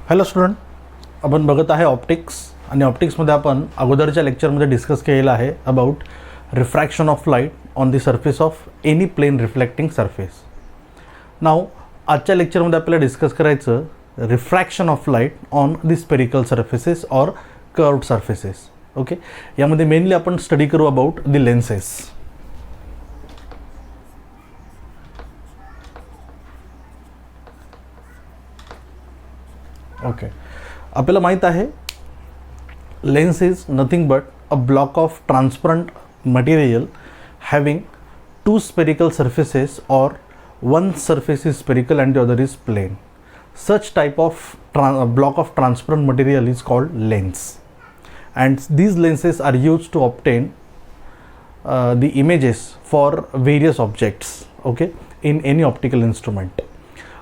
Hello student, आपण बघत आहे ऑप्टिक्स आणि ऑप्टिक्समध्ये आपण अगोदरच्या लेक्चरमध्ये डिस्कस केलेलं आहे about refraction of light on the surface of any plane reflecting surface. Now आजच्या लेक्चरमध्ये आपल्याला डिस्कस करायचं refraction of light on the spherical surfaces or curved surfaces. Okay, यामध्ये मेनली आपण स्टडी करू अबाउट द लेन्सेस. ओके, आपल्याला माहीत आहे lens is nothing but a block of transparent material having two spherical surfaces or one surface is spherical and the other is plane. Such type of block of transparent material is called lens, and these lenses are used to obtain the images for various objects, okay, in any optical instrument.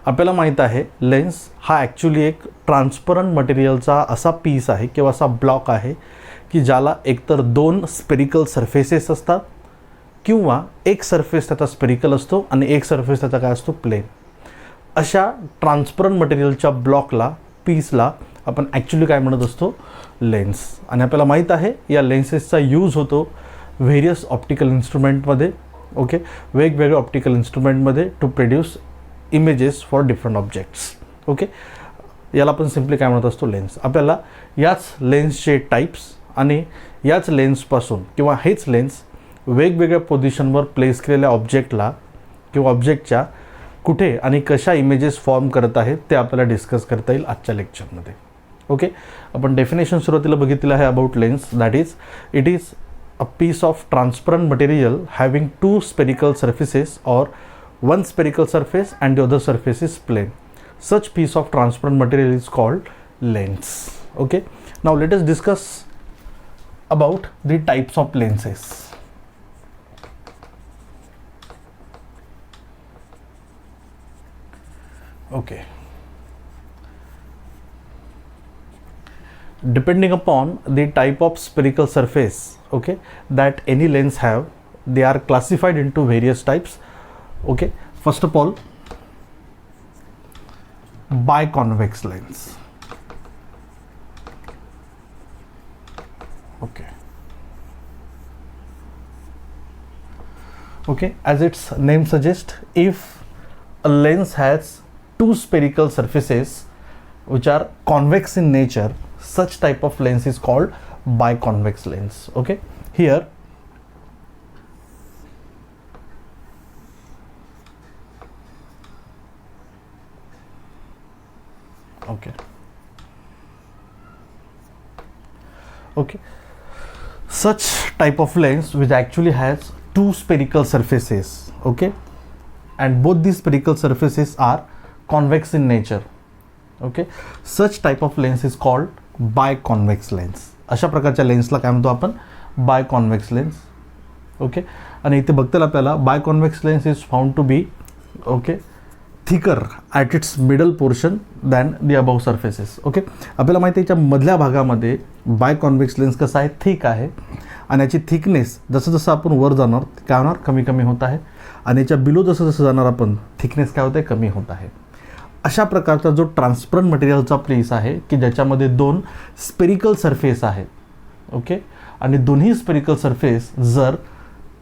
आपल्याला माहीत आहे lens हा actually एक transparent मटेरियलचा असा piece आहे किंवा असा ब्लॉक आहे की ज्याला एकतर दोन स्पेरिकल सरफेसेस असतात किंवा एक सरफेस त्याचा स्पेरिकल असतो आणि एक सरफेस त्याचा काय असतो, प्लेन. अशा ट्रान्सपरंट मटेरियलच्या ब्लॉकला, पीसला आपण ॲक्च्युली काय म्हणत असतो, लेन्स. आणि आपल्याला माहीत आहे या लेन्सेसचा यूज होतो व्हेरियस ऑप्टिकल इन्स्ट्रुमेंटमध्ये. ओके, वेगवेगळ्या ऑप्टिकल इन्स्ट्रुमेंटमध्ये to produce images for different objects. Okay, याला आपण सिम्पली काय म्हणत असतो, लेन्स. आपल्याला याच लेन्सचे टाईप्स आणि याच लेन्सपासून किंवा हेच लेन्स वेगवेगळ्या पोझिशनवर प्लेस केलेल्या ऑब्जेक्टला किंवा ऑब्जेक्टच्या कुठे आणि कशा इमेजेस फॉर्म करत आहेत ते आपल्याला डिस्कस करता येईल आजच्या लेक्चरमध्ये. ओके, आपण डेफिनेशन सुरुवातीला बघितलेलं आहे about lens. That is it is a piece of transparent material having two spherical surfaces or one spherical surface and the other surface is plane. Such piece of transparent material is called lens. Okay, now let us discuss about the types of lenses. Okay, depending upon the type of spherical surface, okay, that any lens have, they are classified into various types. Okay, first of all, biconvex lens. Okay, as its name suggests, if a lens has two spherical surfaces which are convex in nature, such type of lens is called biconvex lens. Okay, here okay, such type of lens which actually has two spherical surfaces, okay, and both these spherical surfaces are convex in nature. Okay, such type of lens is called biconvex lens. अशा प्रकारच्या लेन्सला काय म्हणतो आपण, biconvex lens. Okay, आणि इथे बघताना आपल्याला biconvex lens is found to be okay thicker at its middle portion than the above surfaces. Okay, आपल्याला माहिती आहे याच्या मधल्या भागामध्ये बायकॉन्व्हेक्स लेन्स कसा आहे, थिक आहे, आणि याची थिकनेस जसं जसं आपण वर जाणार काय होणार, कमी कमी होत आहे, आणि याच्या बिलो जसं जसं जाणार आपण थिकनेस काय होत आहे, कमी होत आहे. अशा प्रकारचा जो ट्रान्सपरंट मटेरियलचा प्लेस आहे की ज्याच्यामध्ये दोन स्पेरिकल सरफेस आहेत. ओके, आणि दोन्ही स्पेरिकल सरफेस जर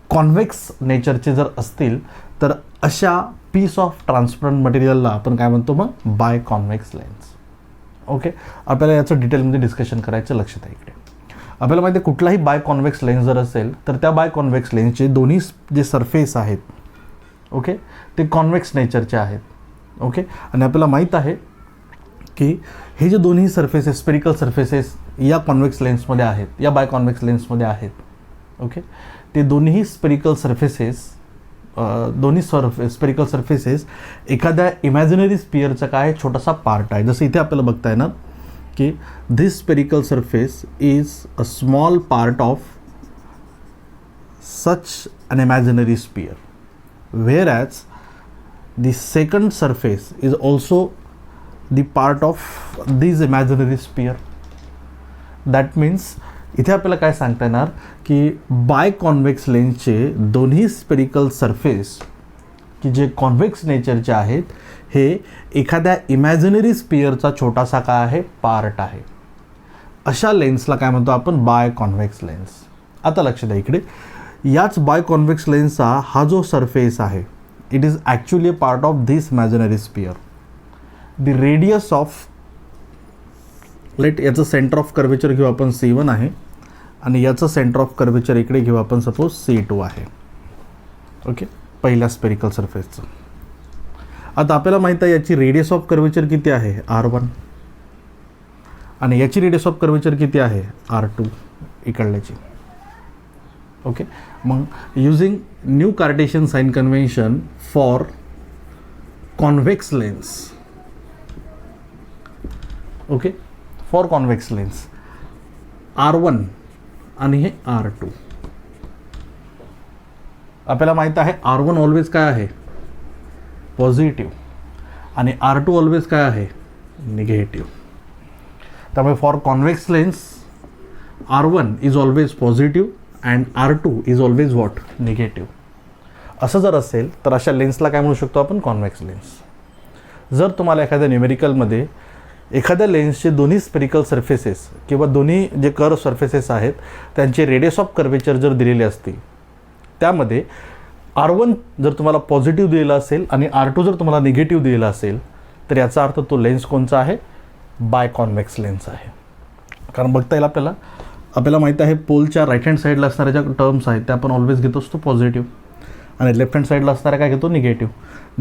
कॉन्व्हेक्स नेचरचे जर असतील तर अशा पीस ऑफ ट्रान्सपरंट मटेरियलला आपण काय म्हणतो, मग बायकॉन्व्हेक्स लेन्स. ओके, आपल्याला याचं डिटेलमध्ये डिस्कशन करायचं, लक्षात आहे इकडे. आपल्याला माहिती आहे कुठलाही बायकॉन्व्हेक्स लेन्स जर असेल तर त्या बायकॉन्व्हेक्स लेन्सचे दोन्ही जे सरफेस आहेत, ओके, ते कॉन्व्हेक्स नेचरचे आहेत. ओके, आणि आपल्याला माहीत आहे की हे जे दोन्ही सरफेसेस, स्पेरिकल सरफेसेस या कॉन्व्हेक्स लेन्समध्ये आहेत, या बायकॉन्व्हेक्स लेन्समध्ये आहेत. ओके, ते दोन्ही स्पेरिकल सरफेसेस, दोन्ही स्पेरिकल सरफेसेस एखाद्या इमॅजिनरी स्पिअरचा काय छोटासा पार्ट आहे. जसं इथे आपल्याला बघता येणार की this spherical surface is a small part of such an imaginary sphere, whereas the second surface is also the part of this imaginary sphere. That means इथे आपल्याला काय सांगता येणार की बायकॉन्व्हेक्स लेन्सचे दोन्ही स्पेरिकल सरफेस की जे कॉन्व्हेक्स नेचरचे आहेत, हे एखाद्या इमॅजिनरी स्पिअरचा छोटासा काय आहे, पार्ट आहे. अशा लेन्सला काय म्हणतो आपण, बाय कॉन्व्हेक्स लेन्स. आता लक्ष द्या इकडे, याच बाय कॉन्व्हेक्स लेन्सचा हा जो सरफेस आहे, it is actually a part of this imaginary sphere. The radius of, let याचं सेंटर ऑफ कर्वेचर घेऊ आपण C1 आहे, आणि याचं सेंटर ऑफ कर्वेचर इकडे घेऊ आपण सपोज C2 आहे. ओके, पहिल्या स्पेरिकल सरफेसचं. आता आपल्याला माहीत आहे याची रेडियस ऑफ कर्वेचर किती आहे, R1, आणि याची रेडियस ऑफ कर्वेचर किती आहे, R2 इकडल्याची. ओके, मग using new Cartesian sign convention for convex lens. Okay, for convex lens R1 आणि हे R2. आपल्याला माहीत आहे R1 ऑलवेज काय आहे, पॉझिटिव्ह, आणि R2 ऑलवेज काय आहे, निगेटिव्ह. त्यामुळे for convex lens R1 is always positive and R2 is always what, negative. असं जर असेल तर अशा लेन्सला काय म्हणू शकतो आपण, कॉन्व्हेक्स लेन्स. जर तुम्हाला एखाद्या न्यूमेरिकलमध्ये एखाद्या लेन्सचे दोन्ही स्पेरिकल सर्फेसेस किंवा दोन्ही जे कर्व सर्फेसेस आहेत त्यांचे रेडियस ऑफ कर्वेचर जर दिलेले असतील, त्यामध्ये R1 जर तुम्हाला पॉझिटिव्ह दिलेला असेल आणि R2 जर तुम्हाला निगेटिव्ह दिलेला असेल, तर याचा अर्थ तो लेन्स कोणचा आहे, बाय कॉन्व्हेक्स लेन्स आहे. कारण बघता येईल आपल्याला माहीत आहे पोलच्या राईट हँड साईडला असणाऱ्या ज्या टर्म्स आहेत त्या आपण ऑलवेज घेतो असतो पॉझिटिव्ह, आणि लेफ्ट हँड साईडला असणाऱ्या काय घेतो, निगेटिव्ह.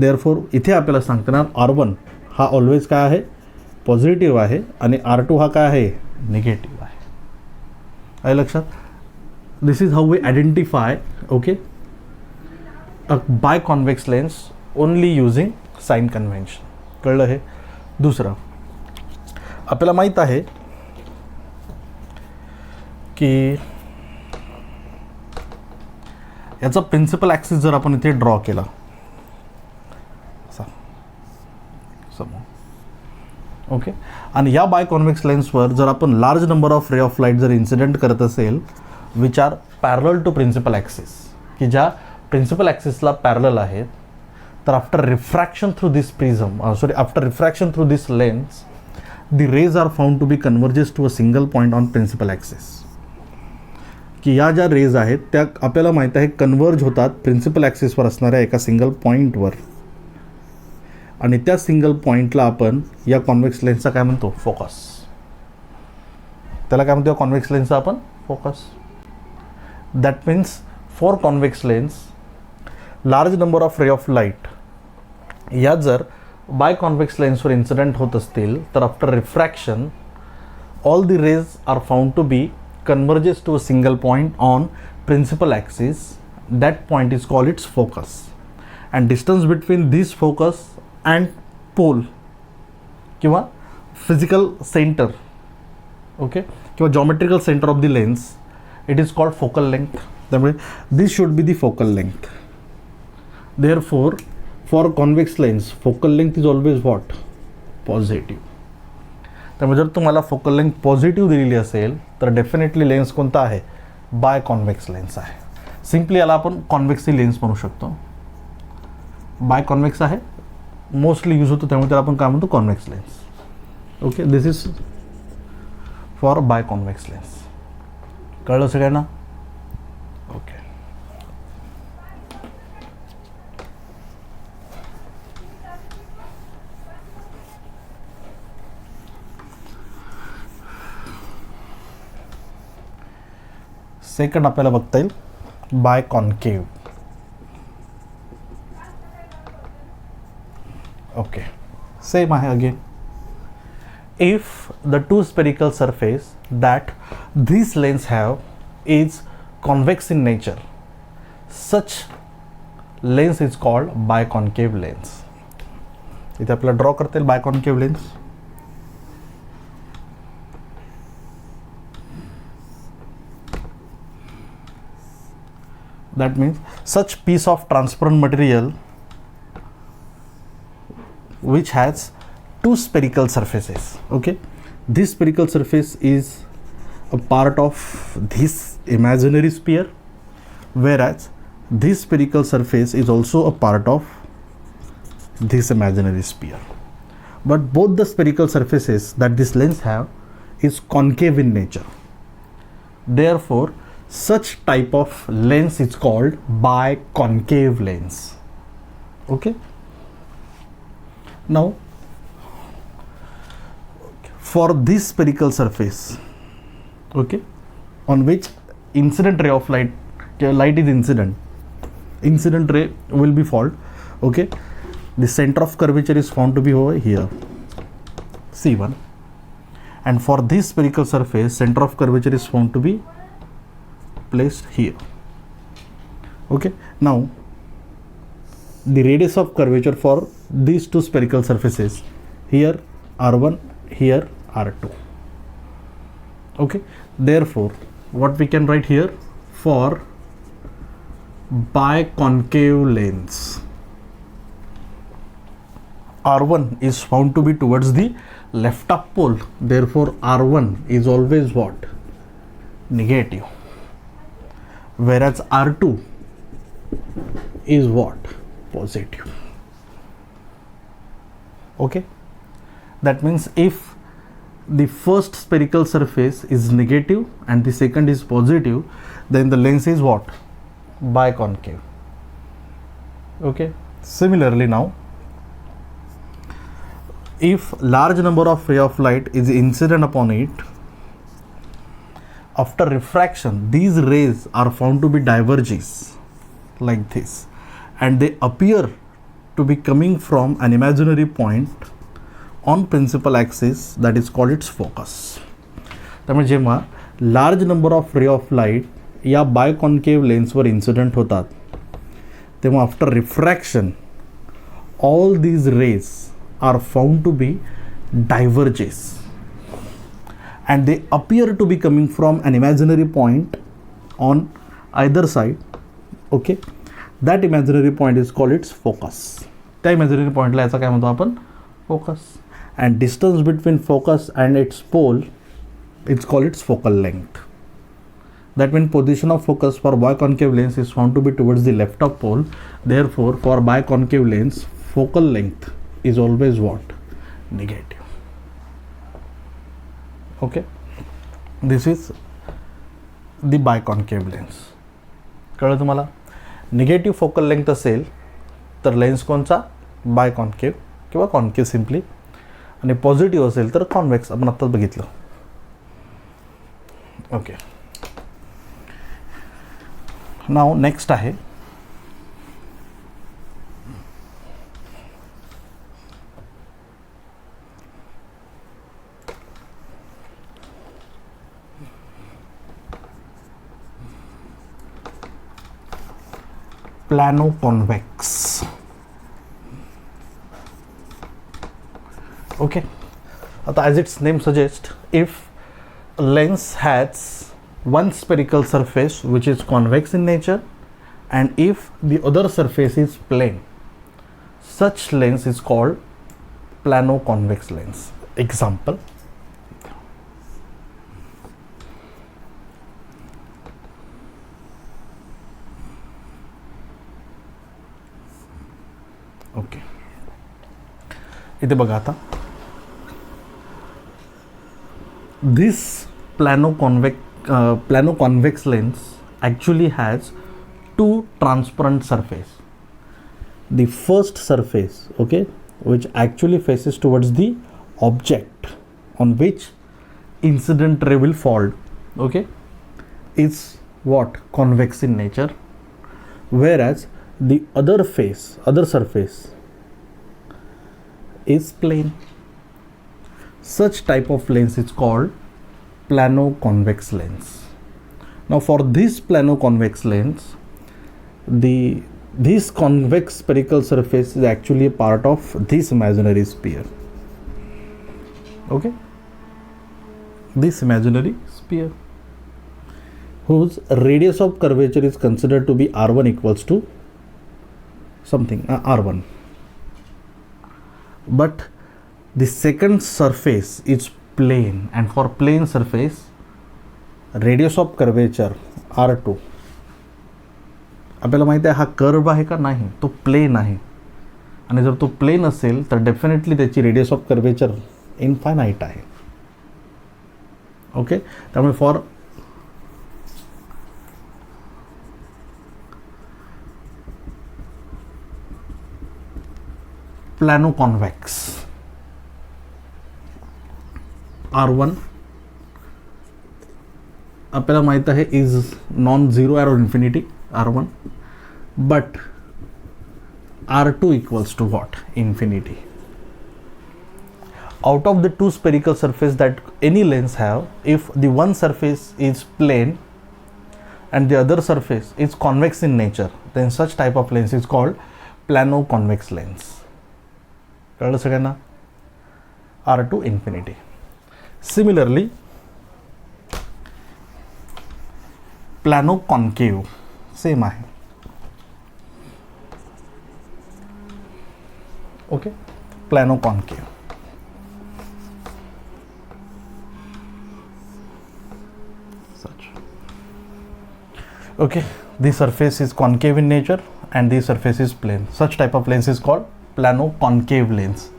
देअरफॉर इथे आपल्याला सांगताना R1 हा ऑलवेज काय आहे, पॉझिटिव्ह आहे, आणि R2 हा काय आहे, निगेटिव्ह आहे. आहे लक्षात. This is how we identify, okay, a biconvex lens only using sign convention. कळलं हे. दुसरं आपल्याला माहीत आहे की याचा प्रिन्सिपल ॲक्सिस जर आपण इथे ड्रॉ केला समोर, ओके, आणि या बाय कॉन्व्हेक्स लेन्सवर जर आपण large number of ray of light जर इन्सिडेंट करत असेल which are parallel to principal axis, की ज्या प्रिन्सिपल ॲक्सिसला पॅरलल आहेत, तर after refraction through this prism after refraction through this lens the rays are found to be converges to a single point on principal axis. की या ज्या raise आहेत त्या आपल्याला माहीत आहे कन्वर्ज होतात प्रिन्सिपल ॲक्सिसवर असणाऱ्या एका सिंगल पॉईंटवर, आणि त्या सिंगल पॉईंटला आपण या कॉन्व्हेक्स लेन्सचा काय म्हणतो, फोकस. त्याला काय म्हणतो, कॉन्व्हेक्स लेन्सचा आपण focus. That means for convex lens large number of ray of light या जर बाय कॉन्व्हेक्स लेन्सवर इन्सिडेंट होत असतील, तर after refraction all the rays are found to be converges to a single point on principal axis. That point is called its focus, and distance between this focus and pole किंवा physical center, okay, किंवा geometrical center of the lens, it is called focal length. त्यामुळे this should be the focal length. Therefore for convex lens focal length is always what, positive. त्यामुळे जर तुम्हाला focal length positive दिलेली असेल तर definitely lens कोणता आहे, biconvex lens आहे. सिम्पली याला आपण कॉन्व्हेक्सची लेन्स म्हणू शकतो. बाय कॉन्व्हेक्स आहे, मोस्टली यूज होतो, त्यामुळे त्याला आपण काय म्हणतो, convex lens. Okay, this is for biconvex lens. कळलं सगळ्यांना. ओके, सेकंड आपल्याला बघता येईल बाय कॉन्केव. ओके, सेम आहे again. If the two spherical surface that this lens have is convex in nature, such lens is called biconcave lens. इथे आपल्याला draw करता येईल biconcave lens. That means such piece of transparent material which has two spherical surfaces. Okay, this spherical surface is a part of this imaginary sphere, whereas this spherical surface is also a part of this imaginary sphere. But both the spherical surfaces that this lens have is concave in nature. Therefore, such type of lens is called biconcave lens. Okay. Now, for this spherical surface, okay, on which incident ray of light is incident ray will be fall. Okay, the center of curvature is found to be over here, C1, and for this spherical surface, center of curvature is found to be placed here. Okay, now the radius of curvature for these two spherical surfaces, here R1, here R2. Okay, therefore what we can write here, for biconcave lens, R1 is found to be towards the left up pole, therefore R1 is always what? Negative, whereas R2 is what? Positive. Okay, that means if the first spherical surface is negative and the second is positive, then the lens is what? Biconcave. Okay, similarly now, if large number of ray of light is incident upon it, after refraction these rays are found to be diverges like this, and they appear to be coming from an imaginary point on principal axis, that is called its focus. त्यामुळे जेव्हा large number of ray of light या biconcave लेन्सवर incident होतात, तेव्हा after refraction all these rays are found to be diverges and they appear to be coming from an imaginary point on either side. Okay, that imaginary point is called its focus. त्या imaginary point ला याचा काय म्हणतो आपण? Focus. And distance between focus and its pole, it's called its focal length. That means position of focus for biconcave lens is found to be towards the left of pole. Therefore, for biconcave lens, focal length is always what? Negative. Okay, this is the biconcave lens. कळलं तुम्हाला? Negative focal length असेल तर lens कोणचा? बायकॉन्केव्ह किंवा concave simply, आणि positive असेल तर convex, आपण आत्ताच बघितलं. ओके, नाव नेक्स्ट आहे plano convex. Okay, as its name suggests, if a lens has one spherical surface which is convex in nature and if the other surface is plane, such lens is called plano convex lens. Example, okay, इथे बघा आता, this plano convex lens actually has two transparent surface. The first surface, okay, which actually faces towards the object on which incident ray will fall, okay, is what? Convex in nature, whereas the other surface is plane. Such type of lens is called plano convex lens. Now for this plano convex lens, this convex spherical surface is actually a part of this imaginary sphere. Okay, this imaginary sphere whose radius of curvature is considered to be r1 equals to something r1, but the second surface is plane, and for plane surface radius of curvature r2. आपल्याला माहिती आहे हा curve आहे का नाही, तो plain आहे, आणि जर तो प्लेन असेल तर डेफिनेटली त्याची रेडियस ऑफ कर्वेचर इनफायनाईट आहे. ओके, त्यामुळे फॉर प्लॅनो कॉन्व्हेक्स R1 आपल्याला माहीत आहे is non zero arrow infinity R1, but R2 equals to what? Infinity. Out of the two spherical surface that any lens have, if the one surface is plane and the other surface is convex in nature, then such type of lens is called plano convex lens. कळलं सगळ्यांना? R2 infinity. Similarly, plano concave same आहे. Okay, plano concave. Such. Okay, the surface is concave in nature and the surface is plane. Such type of lens is called plano concave lens.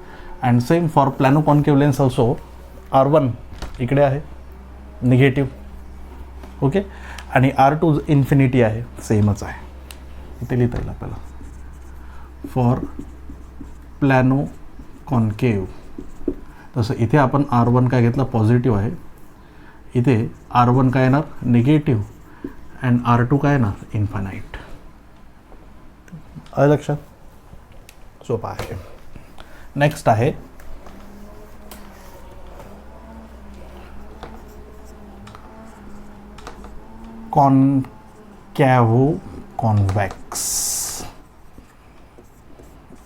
And same for plano concave lens also, R1 इकडे आहे negative. Okay, आणि R2 infinity आहे, सेमच आहे. इथे लिहिता येईल आपल्याला फॉर प्लॅनो कॉन्केव. तसं इथे आपण R1 काय घेतला, पॉझिटिव्ह आहे. इथे R1 काय येणार, निगेटिव्ह, अँड R2 काय येणार, इन्फानाईट. आलं लक्षात? सोपा आहे. नेक्स्ट आहे कॉन्कॅव्हो कॉन्व्हेक्स.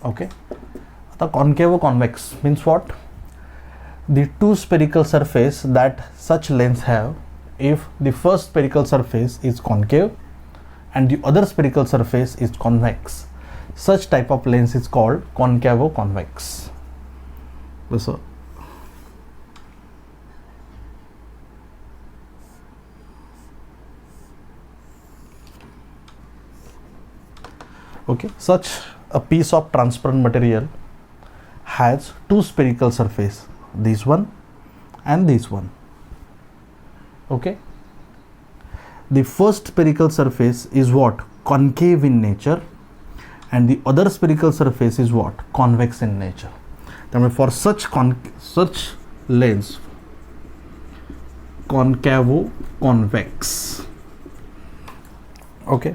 ओके, आता कॉन्कॅव्हो convex means what? The two spherical surface that such lens have, if the first spherical surface is concave and the other spherical surface is convex, such type of lens is called concavo convex. So okay, such a piece of transparent material has two spherical surface, this one and this one. Okay, the first spherical surface is what, concave in nature, and the other spherical surface is what, convex in nature. त्यामुळे for such lens, concavo convex. Okay,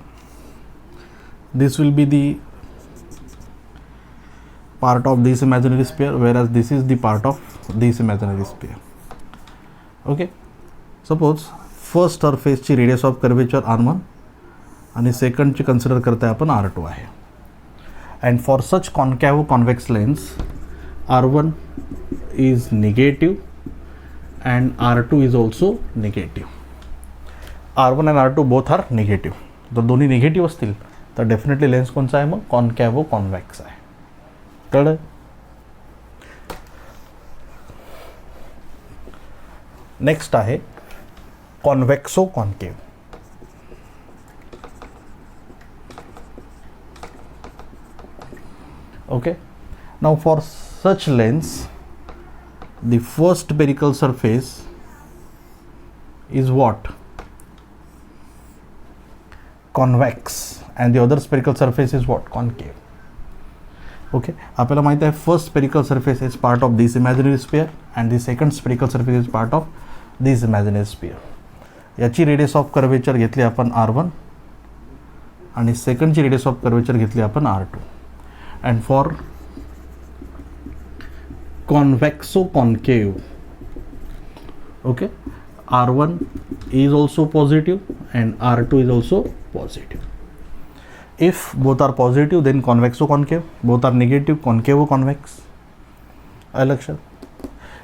this will be the part of this imaginary sphere, whereas this is the part of this imaginary sphere. Okay, suppose first surface ची radius of curvature R1 आणि second ची consider करता आपण R2 आहे. And for such concavo convex lens, R1 is negative and R2 is also negative. R1 and R2 both are negative. जर दोन्ही negative असतील तर डेफिनेटली लेन्स कोणचा आहे, मग कॉन्कॅव्हो कॉन्व्हेक्स आहे. कळलं? नेक्स्ट आहे convexo concave. Okay, now for such lens the first spherical surface is what, convex, and the other spherical surface is what, concave. Okay, आपल्याला माहिती आहे first spherical surface is part of this imaginary sphere and the second spherical surface is part of this imaginary sphere. याची radius of curvature घेतली आपण R1 आणि सेकंडची radius of curvature घेतली आपण R2. and for convexo concave, okay, R1 is also positive and R2 is also positive. If both are positive, then convexo concave. Both are negative, concavo convex. आलं लक्षात?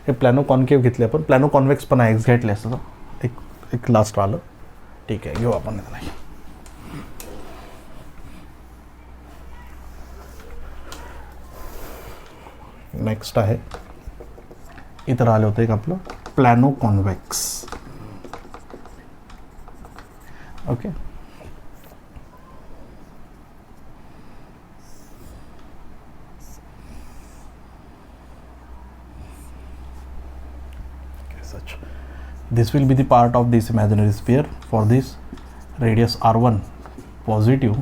हे प्लॅनो concave घेतले आपण. प्लॅनो convex पण आहे exactly असं. एक लास्ट आलं. ठीक आहे, घेऊ आपण. नेक्स्ट आहे, इथं आलं होतं एक आपलं plano convex. Okay, such. This will be the part of this imaginary sphere. For this, radius r1 positive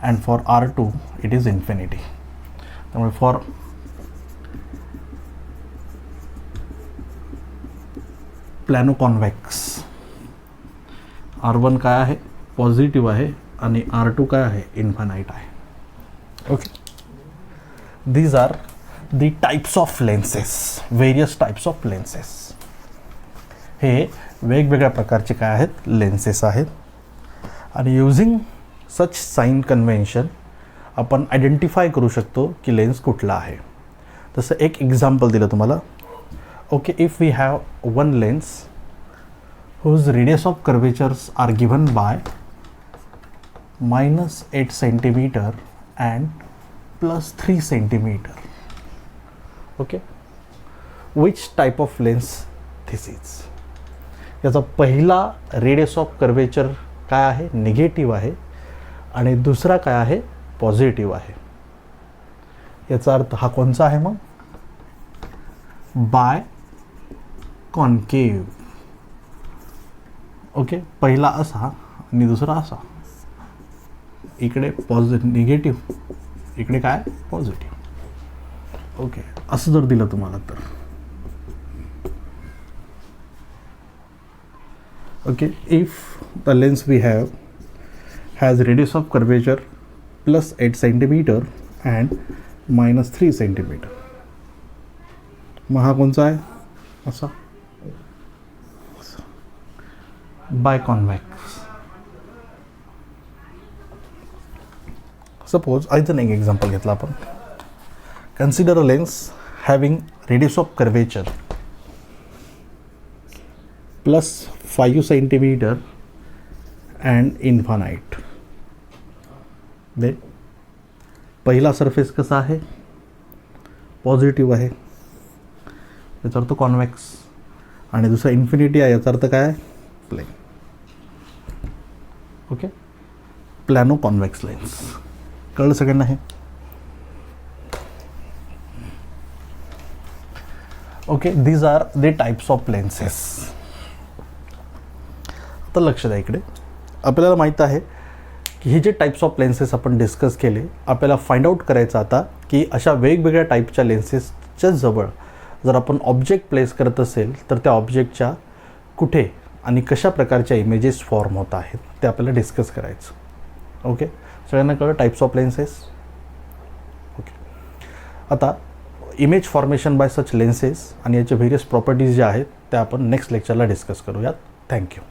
and for r2 it is infinity. त्यामुळे for प्लॅनो कॉन्व्हेक्स r1 काय आहे, पॉझिटिव्ह आहे आणि r2 काय आहे, इन्फानाइट आहे. Okay, these are the types of lenses, various types of lenses. हे वेगवेगळ्या प्रकारचे काय आहेत, लेन्सेस आहेत. आणि यूजिंग सच साइन कन्व्हेन्शन आपण आयडेंटिफाय करू शकतो की लेन्स कुठला आहे. तसं एक एक्झाम्पल दिलं तुम्हाला. Okay, if we have one lens whose radius of curvatures are given by -8 centimeter and +3 centimeter. Okay, which type of lens this is? याचा पहिला रेडियस ऑफ कर्वेचर काय आहे, निगेटिव्ह आहे आणि दुसरा काय आहे, पॉझिटिव्ह आहे. याचा अर्थ हा कोणचा आहे मग, बाय कॉन्केव्ह. ओके, पहिला असा आणि दुसरा असा. इकडे निगेटिव्ह, इकडे काय, पॉझिटिव्ह. ओके, असं जर दिलं तुम्हाला तर okay, if the lens we have has radius of curvature +8 centimeter and -3 centimeter, मग हा कोणचा आहे, असा बाय कॉन्व्हेक्स. सपोज इथं एक एक्झाम्पल घेतलं आपण. Consider a lens having radius of curvature +5 centimeter and infinite. पहिला सरफेस कसा आहे, पॉझिटिव्ह आहे, याचा अर्थ कॉन्व्हेक्स. आणि दुसरा इन्फिनिटी आहे, याचा अर्थ काय आहे, plane. Okay, plano convex lens. कळलं सगळ्यांना हे. Okay, these are the types of lenses. तर लक्ष द्या, इकडे आपल्याला माहीत आहे की हे जे टाइप्स ऑफ लेन्सेस आपण डिस्कस केले, आपल्याला फाइंड आउट करायचं आता की अशा वेगवेगळ्या टाईपच्या लेन्सेसच्या जवळ जर आपण ऑब्जेक्ट प्लेस करत असेल तर त्या ऑब्जेक्टच्या कुठे आणि कशा प्रकारच्या इमेजेस फॉर्म होत आहेत ते आपल्याला डिस्कस करायचं. ओके, सगळ्यांना कळलं टाइप्स ऑफ लेन्सेस. ओके, आता image formation by such lenses आणि याचे व्हेरियस प्रॉपर्टीज ज्या आहेत त्या आपण नेक्स्ट लेक्चरला डिस्कस करूयात. थँक्यू.